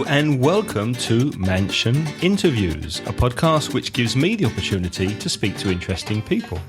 and welcome to Mansion Interviews, a podcast which gives me the opportunity to speak to interesting people.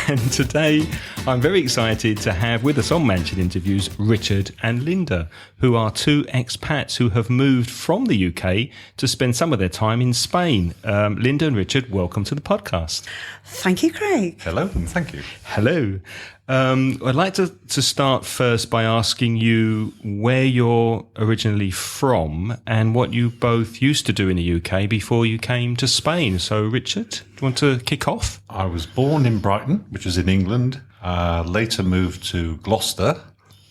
And today I'm very excited to have with us on Mansion Interviews Richard and Linda, who are two expats who have moved from the UK to spend some of their time in Spain. Linda and Richard, welcome to the podcast. Thank you, Craig. Hello, and thank you. Hello. I'd like to start first by asking you where you're originally from and what you both used to do in the UK before you came to Spain. So, Richard, do you want to kick off? I was born in Brighton, which is in England, later moved to Gloucester,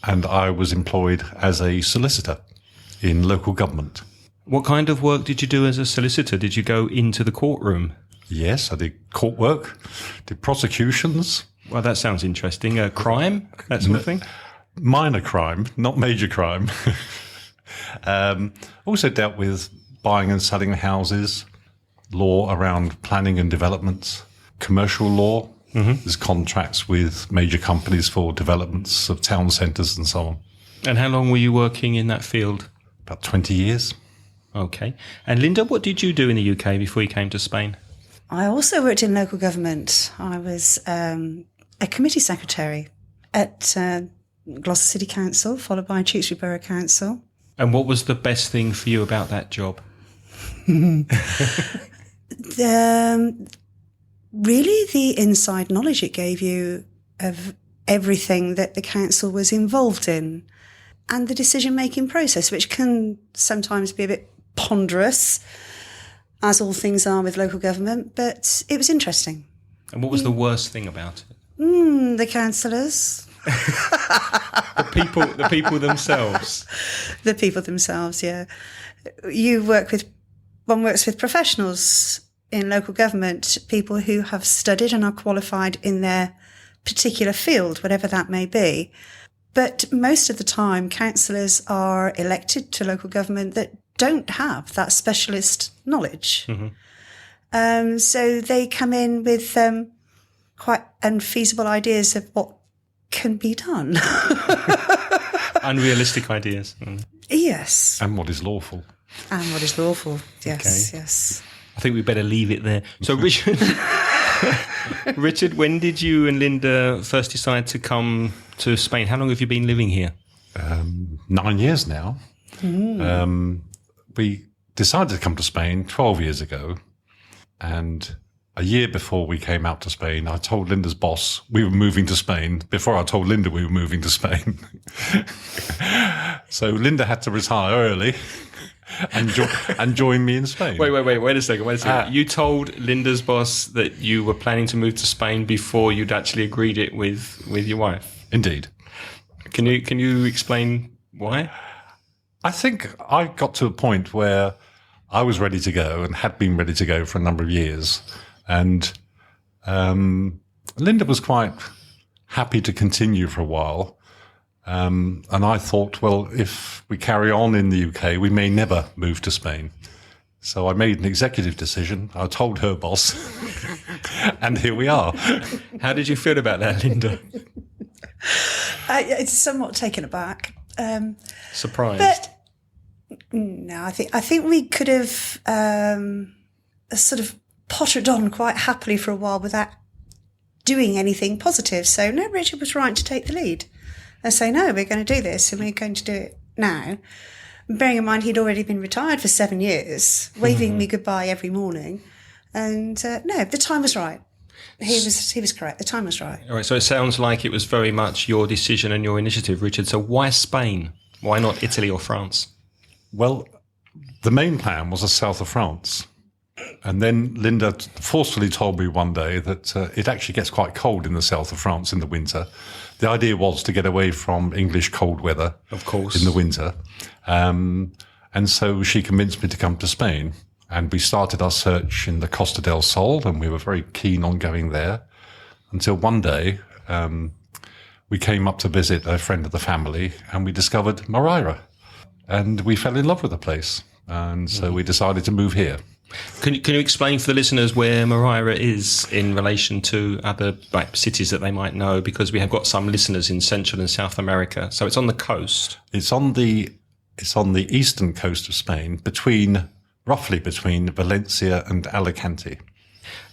and I was employed as a solicitor in local government. What kind of work did you do as a solicitor? Did you go into the courtroom? Yes, I did court work, did prosecutions. Well, that sounds interesting. Crime, that sort of thing? Minor crime, not major crime. Also dealt with buying and selling houses, law around planning and developments, commercial law. There's contracts with major companies for developments of town centres and so on. And how long were you working in that field? About 20 years. Okay. And Linda, what did you do in the UK before you came to Spain? I also worked in local government. I was a committee secretary at Gloucester City Council, followed by Tewkesbury Borough Council. And what was the best thing for you about that job? Really, the inside knowledge it gave you of everything that the council was involved in and the decision-making process, which can sometimes be a bit ponderous, as all things are with local government, but it was interesting. And what was the worst thing about it? The councillors. The people themselves. The people themselves, yeah. One works with professionals in local government, people who have studied and are qualified in their particular field, whatever that may be. But most of the time, councillors are elected to local government that don't have that specialist knowledge. So they come in with quite unfeasible ideas of what can be done. Unrealistic ideas. Yes. And what is lawful. And what is lawful. Yes, Okay. yes. I think we better leave it there. So, Richard, Richard, when did you and Linda first decide to come to Spain? How long have you been living here? 9 years now. We decided to come to Spain 12 years ago, and a year before we came out to Spain, I told Linda's boss we were moving to Spain before I told Linda we were moving to Spain. So Linda had to retire early and join me in Spain. Wait a second. You told Linda's boss that you were planning to move to Spain before you'd actually agreed it with your wife? Indeed. Can you explain why? I think I got to a point where I was ready to go and had been ready to go for a number of years. And Linda was quite happy to continue for a while. And I thought, well, if we carry on in the UK, we may never move to Spain. So I made an executive decision. I told her boss, and here we are. How did you feel about that, Linda? It's somewhat taken aback. Surprised? But no, I think we could have sort of pottered on quite happily for a while without doing anything positive. So no, Richard was right to take the lead and say, no, we're going to do this and we're going to do it now. Bearing in mind he'd already been retired for 7 years, waving me goodbye every morning. And no, the time was right. He was correct. The time was right. All right. So it sounds like it was very much your decision and your initiative, Richard. So why Spain? Why not Italy or France? Well, the main plan was the south of France. And then Linda forcefully told me one day that it actually gets quite cold in the south of France in the winter. The idea was to get away from English cold weather, of course, in the winter. And so she convinced me to come to Spain. And we started our search in the Costa del Sol, and we were very keen on going there until one day we came up to visit a friend of the family and we discovered Moreira. And we fell in love with the place. And so we decided to move here. Can you explain for the listeners where Moreira is in relation to other cities that they might know? Because we have got some listeners in Central and South America. So it's on the coast. It's on the It's on the eastern coast of Spain, roughly between Valencia and Alicante.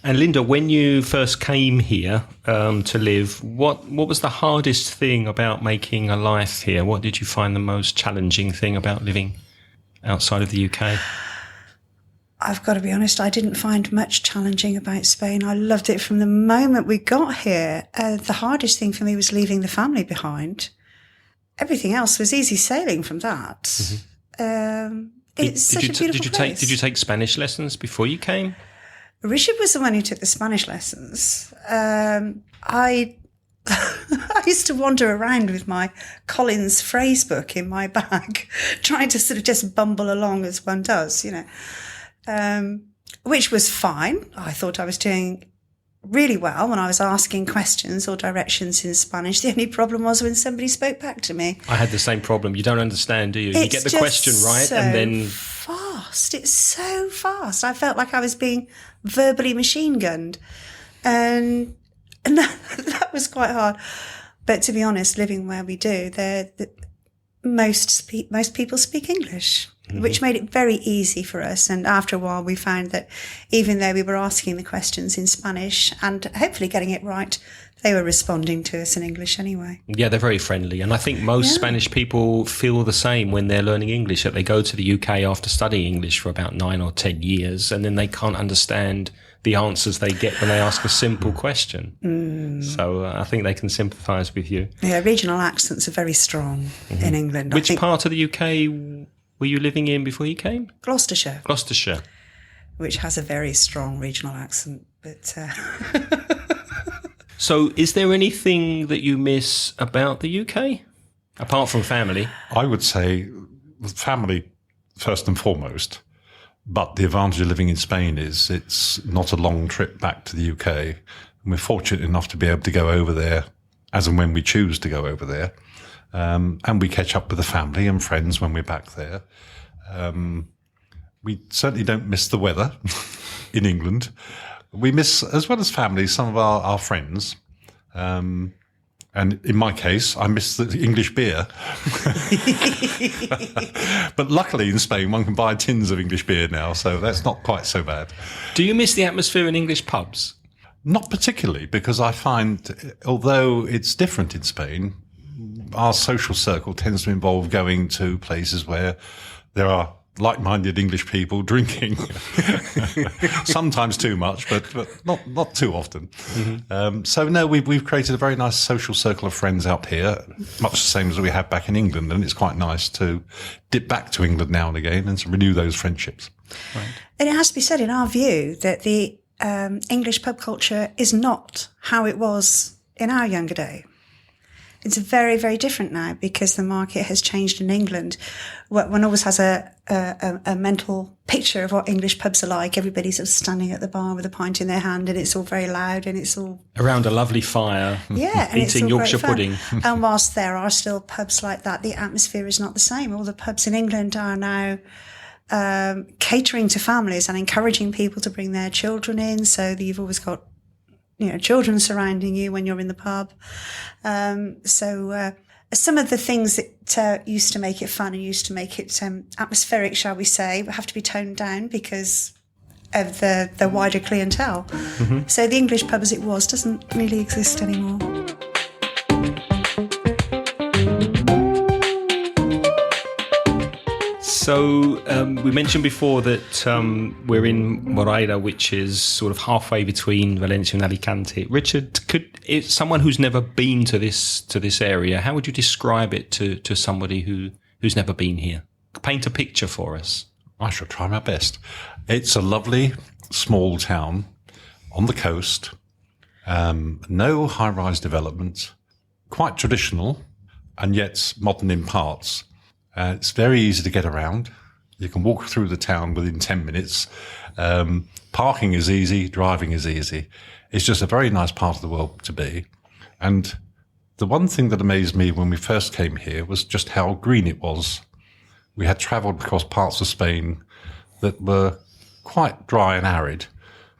And Linda, when you first came here to live, what was the hardest thing about making a life here? What did you find the most challenging thing about living outside of the UK? I've got to be honest, I didn't find much challenging about Spain. I loved it from the moment we got here. The hardest thing for me was leaving the family behind. Everything else was easy sailing from that. Mm-hmm. It's such a beautiful place. Did you take Spanish lessons before you came? Richard was the one who took the Spanish lessons. I used to wander around with my Collins phrase book in my bag, trying to sort of just bumble along as one does, which was fine. I thought I was doing really well when I was asking questions or directions in Spanish. The only problem was when somebody spoke back to me. I had the same problem. You don't understand, do you? You get the question right and then... fast. It's so fast. I felt like I was being verbally machine gunned. And that was quite hard. But to be honest, living where we do, most people speak English, mm-hmm. which made it very easy for us. And after a while, we found that even though we were asking the questions in Spanish and hopefully getting it right, they were responding to us in English anyway. Yeah, they're very friendly. And I think most Spanish people feel the same when they're learning English, that they go to the UK after studying English for about 9 or 10 years, and then they can't understand the answers they get when they ask a simple question. Mm. So I think they can sympathise with you. Yeah, regional accents are very strong mm-hmm. in England. Which part of the UK were you living in before you came? Gloucestershire. Gloucestershire. Which has a very strong regional accent. But So is there anything that you miss about the UK, apart from family? I would say family first and foremost. But the advantage of living in Spain is it's not a long trip back to the UK. And we're fortunate enough to be able to go over there as and when we choose to go over there. And we catch up with the family and friends when we're back there. We certainly don't miss the weather in England. We miss, as well as family, some of our friends. And in my case, I miss the English beer. But luckily in Spain, one can buy tins of English beer now, so that's not quite so bad. Do you miss the atmosphere in English pubs? Not particularly, because I find, although it's different in Spain, our social circle tends to involve going to places where there are like-minded English people drinking, sometimes too much, but not too often. Mm-hmm. So no, we've created a very nice social circle of friends out here, much the same as we have back in England, and it's quite nice to dip back to England now and again and to renew those friendships. Right. And it has to be said, in our view, that the English pub culture is not how it was in our younger day. It's very, very different now because the market has changed in England. One always has a mental picture of what English pubs are like. Everybody's sort of standing at the bar with a pint in their hand, and it's all very loud, and it's all around a lovely fire, and eating Yorkshire pudding. And whilst there are still pubs like that, the atmosphere is not the same. All the pubs in England are now catering to families and encouraging people to bring their children in, so that you've always got children surrounding you when you're in the pub. So some of the things that used to make it fun and used to make it atmospheric, shall we say, have to be toned down because of the wider clientele. Mm-hmm. So the English pub as it was doesn't really exist anymore. So we mentioned before that we're in Morayra, which is sort of halfway between Valencia and Alicante. Richard, it's someone who's never been to this area, how would you describe it to somebody who's never been here? Paint a picture for us. I shall try my best. It's a lovely small town on the coast, no high-rise development, quite traditional and yet modern in parts. It's very easy to get around. You can walk through the town within 10 minutes. Parking is easy. Driving is easy. It's just a very nice part of the world to be. And the one thing that amazed me when we first came here was just how green it was. We had travelled across parts of Spain that were quite dry and arid,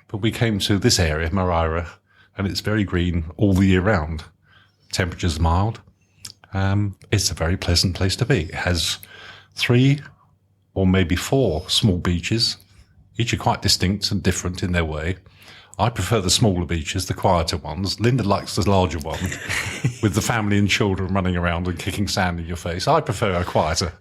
but we came to this area, Morayra, and it's very green all the year round. Temperature's mild. It's a very pleasant place to be. It has 3 or maybe 4 small beaches. Each are quite distinct and different in their way. I prefer the smaller beaches, the quieter ones. Linda likes the larger one with the family and children running around and kicking sand in your face. I prefer a quieter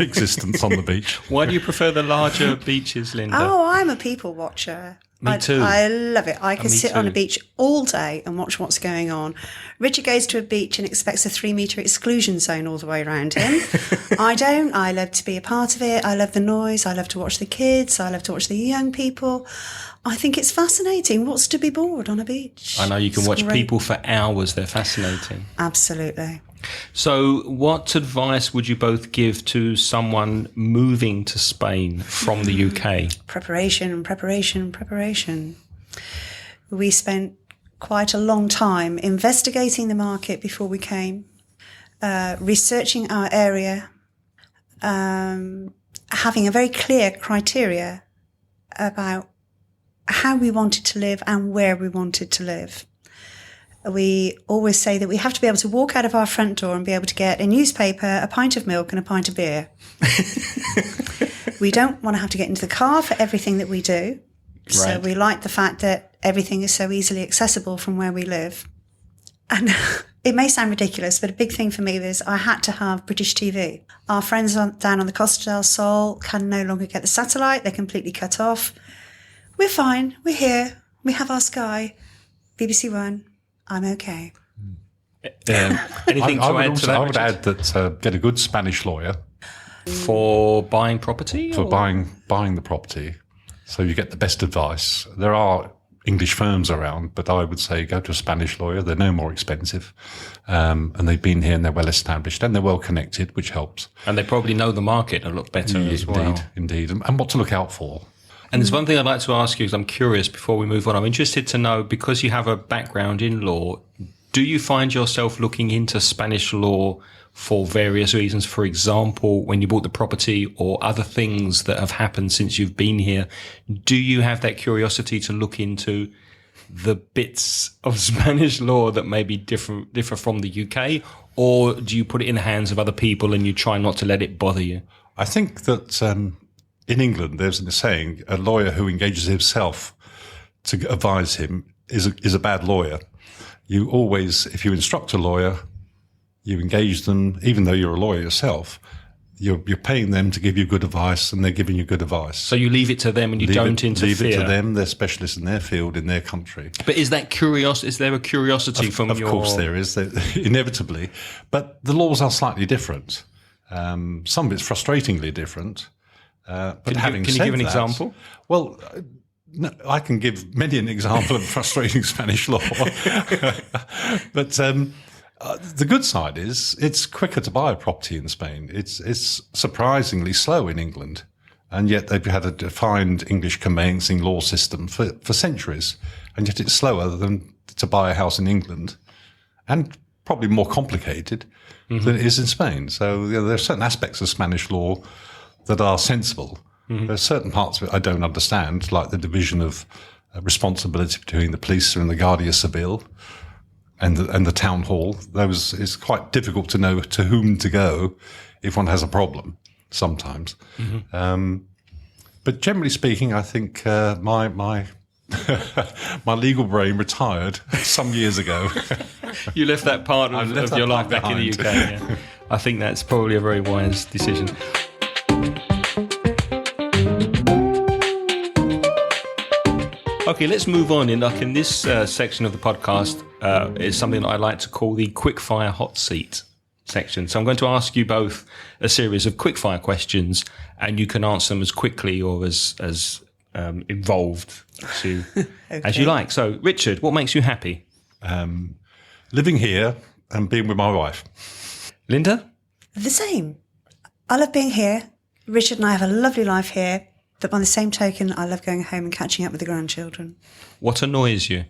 existence on the beach. Why do you prefer the larger beaches, Linda? Oh, I'm a people watcher. Me too. I love it. I can Me sit on a too. beach all day and watch what's going on. Richard goes to a beach and expects a 3-metre exclusion zone all the way around him. I don't. I love to be a part of it. I love the noise. I love to watch the kids. I love to watch the young people. I think it's fascinating. What's to be bored on a beach? I know you can It's watch great. people for hours. They're fascinating. Absolutely. So what advice would you both give to someone moving to Spain from the UK? Preparation, preparation, preparation. We spent quite a long time investigating the market before we came, researching our area, having a very clear criteria about how we wanted to live and where we wanted to live. We always say that we have to be able to walk out of our front door and be able to get a newspaper, a pint of milk and a pint of beer. We don't want to have to get into the car for everything that we do. So Right. we like the fact that everything is so easily accessible from where we live. And it may sound ridiculous, but a big thing for me is I had to have British TV. Our friends down on the Costa del Sol can no longer get the satellite. They're completely cut off. We're fine. We're here. We have our Sky. BBC One. I'm okay. Anything to add to that, I would Richard? add that get a good Spanish lawyer For buying property? for or- buying the property, so you get the best advice. There are English firms around, but I would say go to a Spanish lawyer. They're no more expensive, and they've been here and they're well established and they're well connected, which helps. And they probably know the market a lot better as well. Indeed, and what to look out for. And there's one thing I'd like to ask you, because I'm curious before we move on. I'm interested to know, because you have a background in law, do you find yourself looking into Spanish law for various reasons? For example, when you bought the property or other things that have happened since you've been here, do you have that curiosity to look into the bits of Spanish law that maybe differ from the UK? Or do you put it in the hands of other people and you try not to let it bother you? I think that in England, there's a saying: a lawyer who engages himself to advise him is a bad lawyer. You always, if you instruct a lawyer, you engage them, even though you're a lawyer yourself. You're paying them to give you good advice, and they're giving you good advice. So you leave it to them and you don't interfere. Leave it to them. They're specialists in their field, in their country. But is that curiosity? Is there a curiosity from Of your? course there is, inevitably. But the laws are slightly different. Some of it's frustratingly different. But Can you said give an that, example? Well, no, I can give many an example of frustrating Spanish law. But the good side is it's quicker to buy a property in Spain. It's surprisingly slow in England. And yet they've had a defined English conveyancing law system for centuries. And yet it's slower than to buy a house in England, and probably more complicated than it is in Spain. So there are certain aspects of Spanish law that are sensible. There are certain parts of it I don't understand, like the division of responsibility between the police and the Guardia Civil and the town hall. Those is quite difficult to know to whom to go if one has a problem sometimes. But generally speaking, I think my my legal brain retired some years ago. You left that part I've of left that your life part back in the UK. behind. Yeah. I think that's probably a very wise decision. Okay, let's move on. In this section of the podcast is something that I like to call the quickfire hot seat section. So I'm going to ask you both a series of quickfire questions, and you can answer them as quickly or as involved as you like. So, Richard, what makes you happy? Living here and being with my wife. Linda? The same. I love being here. Richard and I have a lovely life here. But by the same token, I love going home and catching up with the grandchildren. What annoys you?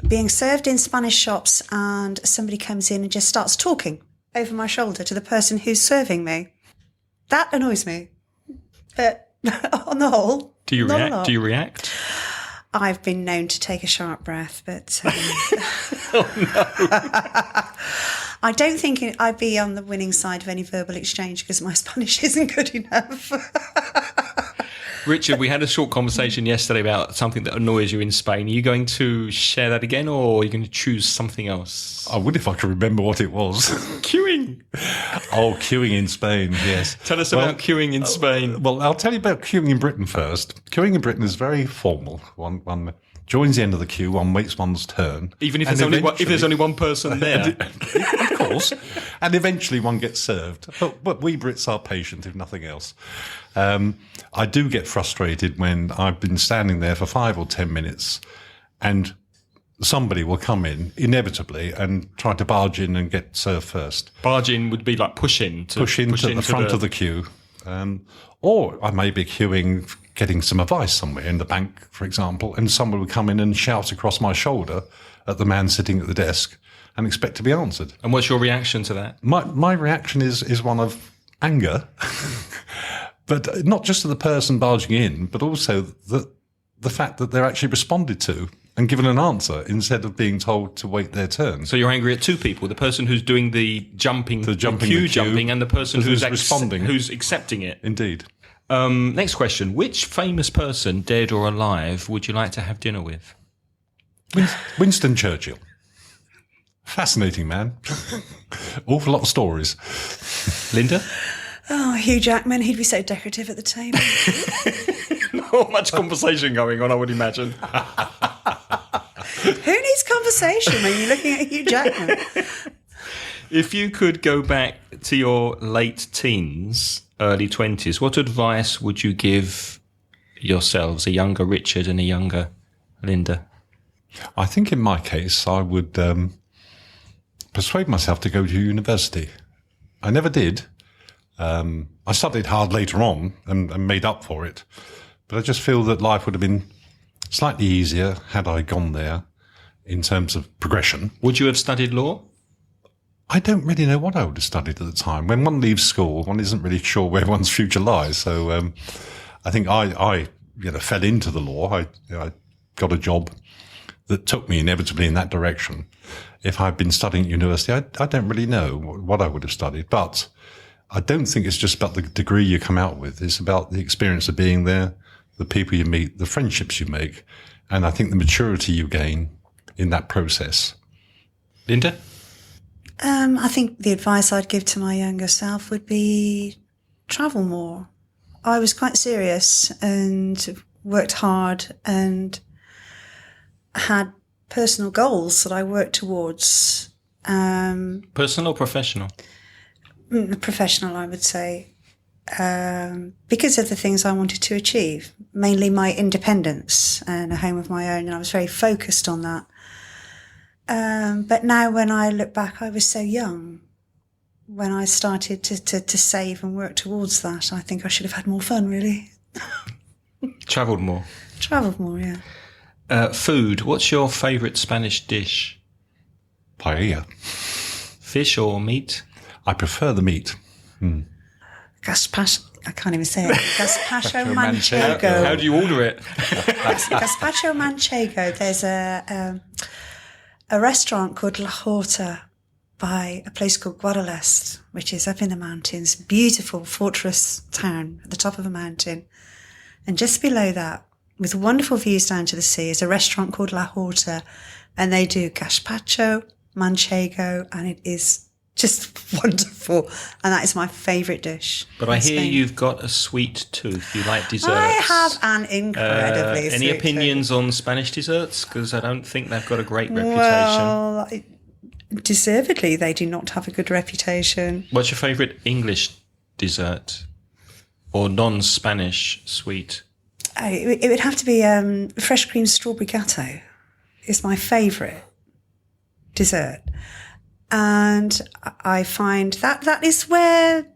Being served in Spanish shops and somebody comes in and just starts talking over my shoulder to the person who's serving me. That annoys me. But on the whole, Do you not a react? lot. Do you react? I've been known to take a sharp breath, but I don't think I'd be on the winning side of any verbal exchange because my Spanish isn't good enough. Richard, we had a short conversation yesterday about something that annoys you in Spain. Are you going to share that again, or are you going to choose something else? I would if I could remember what it was. Queuing. Oh, queuing in Spain, yes. Tell us about queuing in Spain. Well, I'll tell you about queuing in Britain first. Queuing in Britain is very formal. One joins the end of the queue, one waits one's turn. Even if there's only one person there. Of course. And eventually one gets served. But we Brits are patient, if nothing else. I do get frustrated when I've been standing there for 5 or 10 minutes and somebody will come in inevitably and try to barge in and get served first. Barge in would be like push into the front of the queue. Or I may be queuing, getting some advice somewhere in the bank, for example, and someone would come in and shout across my shoulder at the man sitting at the desk and expect to be answered. And what's your reaction to that? My reaction is one of anger. But not just to the person barging in, but also the fact that they're actually responded to and given an answer instead of being told to wait their turn. So you're angry at two people: the person who's doing the queue jumping, and the person who's responding, who's accepting it. Indeed. Next question: which famous person, dead or alive, would you like to have dinner with? Winston Churchill. Fascinating man. Awful lot of stories. Linda? Oh, Hugh Jackman, he'd be so decorative at the table. Not much conversation going on, I would imagine. Who needs conversation when you're looking at Hugh Jackman? If you could go back to your late teens, early 20s, what advice would you give yourselves, a younger Richard and a younger Linda? I think in my case, I would persuade myself to go to university. I never did. I studied hard later on and made up for it. But I just feel that life would have been slightly easier had I gone there in terms of progression. Would you have studied law? I don't really know what I would have studied at the time. When one leaves school, one isn't really sure where one's future lies. So I think I fell into the law. I got a job that took me inevitably in that direction. If I'd been studying at university, I don't really know what I would have studied. But I don't think it's just about the degree you come out with. It's about the experience of being there, the people you meet, the friendships you make, and I think the maturity you gain in that process. Linda? I think the advice I'd give to my younger self would be travel more. I was quite serious and worked hard and had personal goals that I worked towards. Personal or professional? Professional, I would say, because of the things I wanted to achieve, mainly my independence and a home of my own, and I was very focused on that. But now when I look back, I was so young when I started to save and work towards that. I think I should have had more fun, really. Travelled more? Travelled more, yeah. Food. What's your favourite Spanish dish? Paella. Fish or meat? I prefer the meat. Gazpacho. I can't even say it. Gazpacho manchego. How do you order it? Gazpacho manchego. There's a restaurant called La Horta by a place called Guadalest, which is up in the mountains. Beautiful fortress town at the top of a mountain. And just below that, with wonderful views down to the sea, is a restaurant called La Horta. And they do gazpacho manchego, and it is just wonderful. And that is my favourite dish. But I hear you've got a sweet tooth. You like desserts. I have an incredibly Any sweet opinions on Spanish desserts? Because I don't think they've got a great reputation. Well, deservedly, they do not have a good reputation. What's your favourite English dessert? Or non-Spanish sweet? It would have to be fresh cream strawberry gatto. Is my favourite dessert. And I find that is where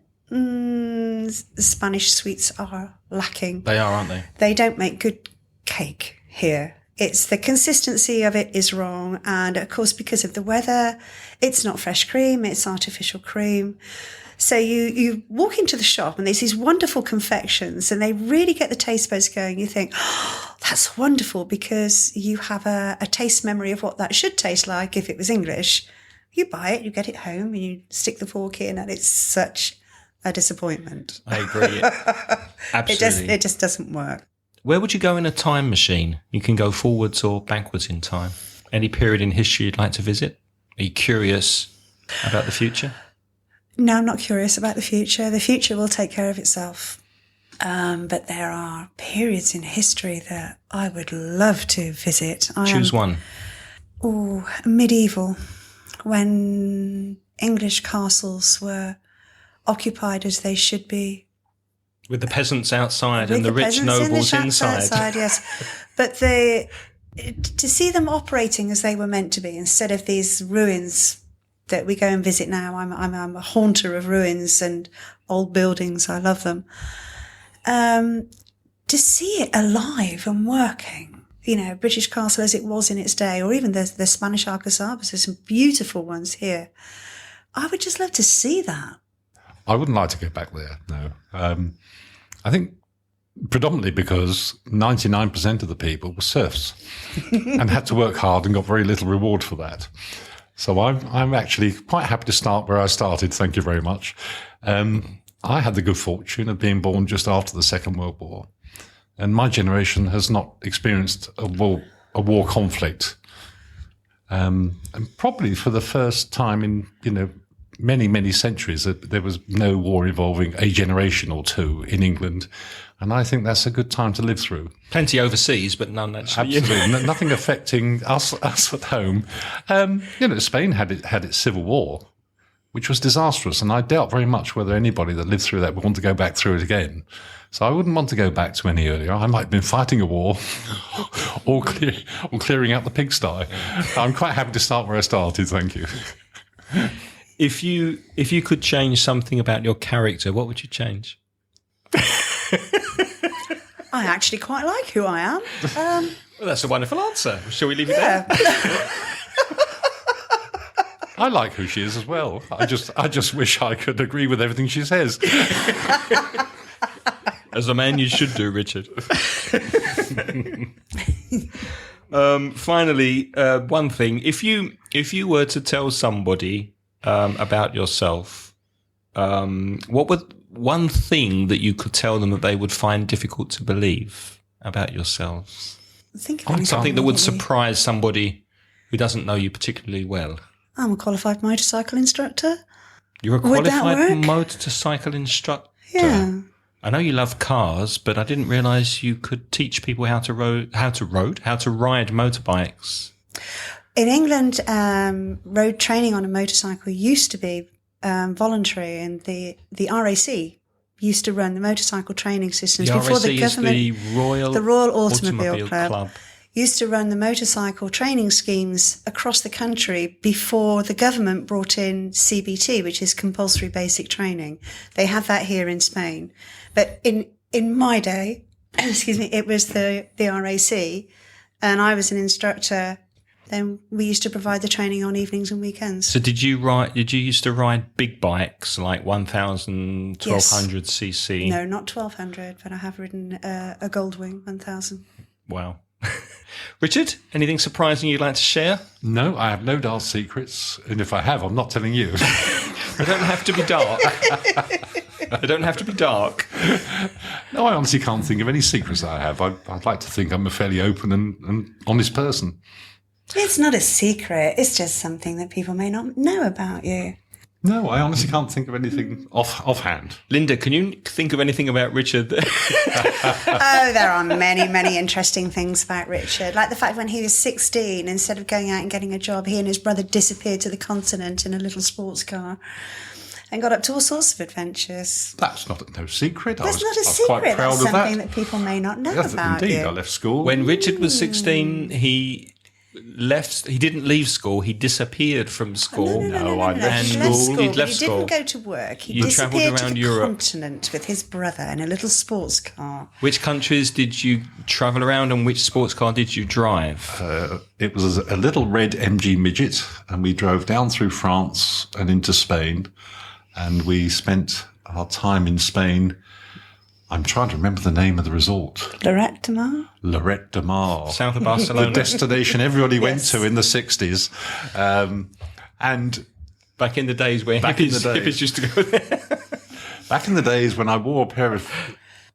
Spanish sweets are lacking. They are, aren't they? They don't make good cake here. It's the consistency of it is wrong. And of course, because of the weather, it's not fresh cream, it's artificial cream. So you walk into the shop and there's these wonderful confections and they really get the taste buds going. You think, oh, that's wonderful, because you have a taste memory of what that should taste like if it was English. You buy it, you get it home, and you stick the fork in, and it's such a disappointment. I agree. Absolutely. It just doesn't work. Where would you go in a time machine? You can go forwards or backwards in time. Any period in history you'd like to visit? Are you curious about the future? No, I'm not curious about the future. The future will take care of itself. But there are periods in history that I would love to visit. Choose one. Oh, medieval, when English castles were occupied as they should be. With the peasants outside and the rich nobles inside. Yes. But to see them operating as they were meant to be, instead of these ruins that we go and visit now. I'm a haunter of ruins and old buildings. I love them. To see it alive and working, British Castle as it was in its day, or even the Spanish Alcazabas, there's some beautiful ones here. I would just love to see that. I wouldn't like to go back there, no. I think predominantly because 99% of the people were serfs and had to work hard and got very little reward for that. So I'm actually quite happy to start where I started. Thank you very much. I had the good fortune of being born just after the Second World War, and my generation has not experienced a war conflict. And probably for the first time in, many, many centuries, there was no war involving a generation or two in England. And I think that's a good time to live through. Plenty overseas, but none actually. Absolutely. Nothing affecting us at home. Spain had its civil war, which was disastrous. And I doubt very much whether anybody that lived through that would want to go back through it again. So I wouldn't want to go back to any earlier. I might have been fighting a war or clearing out the pigsty. I'm quite happy to start where I started. Thank you. If you could change something about your character, what would you change? I actually quite like who I am. Well, that's a wonderful answer. Shall we leave it there? I like who she is as well. I just wish I could agree with everything she says. As a man, you should do, Richard. Finally, one thing: if you were to tell somebody about yourself, what would one thing that you could tell them that they would find difficult to believe about yourselves? Something that would surprise somebody who doesn't know you particularly well. I'm a qualified motorcycle instructor. You're a qualified motorcycle instructor? Yeah. I know you love cars, but I didn't realise you could teach people how to ride motorbikes. In England, road training on a motorcycle used to be voluntary, and the RAC used to run the motorcycle training systems before the government. Is the Royal Automobile Club used to run the motorcycle training schemes across the country before the government brought in CBT, which is compulsory basic training. They have that here in Spain. But in my day, it was the RAC, and I was an instructor. Then we used to provide the training on evenings and weekends. So did you used to ride big bikes like 1,000, 1,200 cc? No, not 1,200, but I have ridden a Goldwing 1,000. Wow. Richard, anything surprising you'd like to share? No, I have no dark secrets. And if I have, I'm not telling you. They don't have to be dark. They don't have to be dark. No, I honestly can't think of any secrets that I have. I'd like to think I'm a fairly open and honest person. It's not a secret. It's just something that people may not know about you. No, I honestly can't think of anything offhand. Linda, can you think of anything about Richard? Oh, there are many, many interesting things about Richard. Like the fact when he was 16, instead of going out and getting a job, he and his brother disappeared to the continent in a little sports car and got up to all sorts of adventures. That's no secret. That's not a secret. secret. Quite proud That's of something that. that people may not know about Indeed, you. I left school. When Richard was 16, he didn't leave school. He disappeared from school. I left school. He'd left He school. didn't go to work. He You disappeared travelled to around the Europe. continent with his brother in a little sports car. Which countries did you travel around, and which sports car did you drive? It was a little red MG midget, and we drove down through France and into Spain, and we spent our time in Spain. I'm trying to remember the name of the resort. Lloret de Mar? Lloret de Mar. South of Barcelona. The destination everybody went to in the 60s. And back in the days where hippies used to go there. Back in the days when I wore a pair of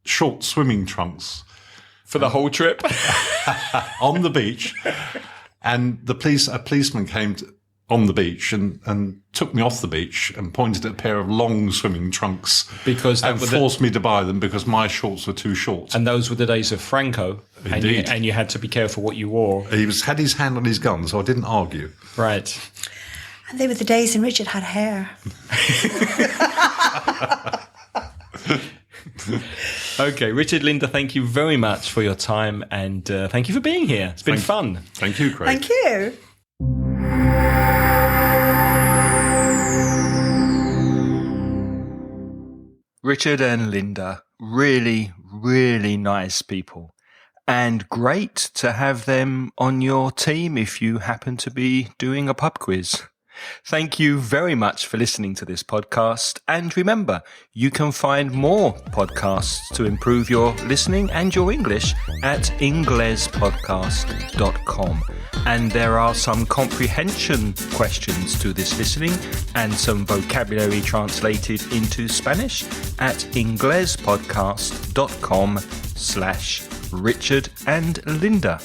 short swimming trunks for the whole trip on the beach, and a policeman came on the beach and took me off the beach and pointed at a pair of long swimming trunks and forced me to buy them because my shorts were too short. And those were the days of Franco. Indeed. And you had to be careful what you wore. He had his hand on his gun, so I didn't argue. Right. And they were the days when Richard had hair. Okay, Richard, Linda, thank you very much for your time, and thank you for being here. It's been fun. Thank you, Craig. Thank you. Richard and Linda, really, really nice people. And great to have them on your team if you happen to be doing a pub quiz. Thank you very much for listening to this podcast. And remember, you can find more podcasts to improve your listening and your English at inglespodcast.com. And there are some comprehension questions to this listening and some vocabulary translated into Spanish at inglespodcast.com/Richard and Linda.